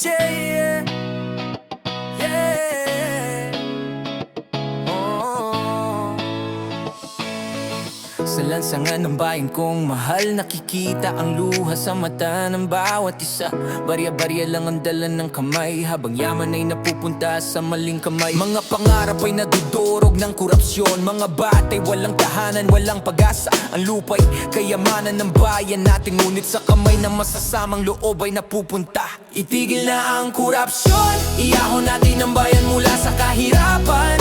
yeah, yeah. Oh. Sa lansangan ng bayan kong mahal, nakikita ang luha sa mata ng bawat isa. Barya-barya lang ang dala ng kamay, habang yaman ay napupunta sa maling kamay. Mga pangarap ay nadudurog ng korupsyon, mga batay walang tahanan, walang pag-asa. Ang lupa'y kayamanan ng bayan natin, ngunit sa kamay ng masasamang loob ay napupunta. Itigil na ang korupsyon, iahon natin ang bayan mula sa kahirapan.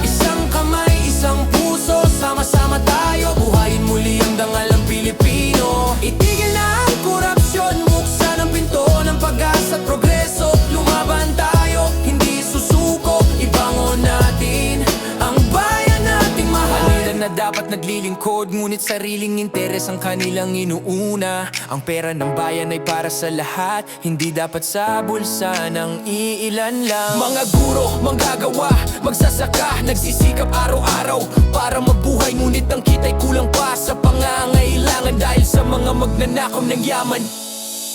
Isang kamay, isang puso, sama-sama tayo, buhayin muli ang dangal ng Pilipino. Itigil na ang korupsyon, buksan ang pinto ng pag-asa at progreso. Lumaban tayo, hindi susuko, ibangon natin ang bayan nating mahal. Halila na dapat naglilingkod, ngunit sariling interes ang kanilang inuuna. Ang pera ng bayan ay para sa lahat, hindi dapat sa bulsa ng iilan lang. Mga guro, manggagawa, magsasaka, nagsisikap araw-araw para mabuhay, ngunit ang kita'y kulang pa sa pangangailangan dahil sa mga magnanakaw ng yaman.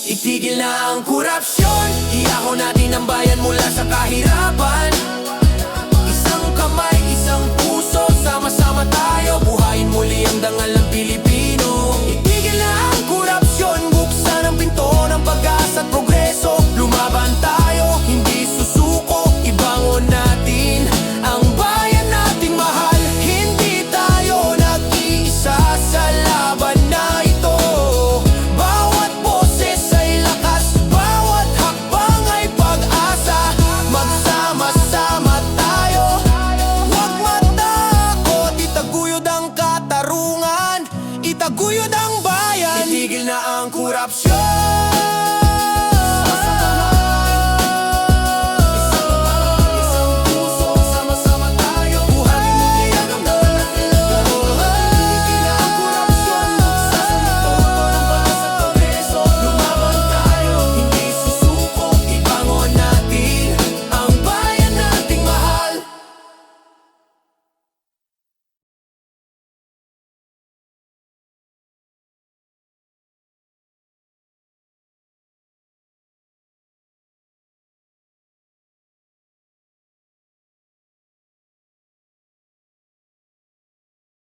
Itigil na ang korupsyon, iahon natin ang bayan mula sa kahirapan. Isang kamay, isang puso, sama-sama tayo, buhayin muli ang dangal ng Pilipino. Itigil na ang korupsyon, buksan ang pinto ng pag-asa at progreso. Lumaban tayo, hindi susuko, ibangon natin ang bayan nating mahal. Hindi tayo nag-iisa sa laban na ito. Bawat boses ay lakas, bawat hakbang ay pag-asa. Magsama-sama tayo, huwag matakot, itaguyod ang katarungan, itaguyod ang bayan. Itigil na ang korupsyon.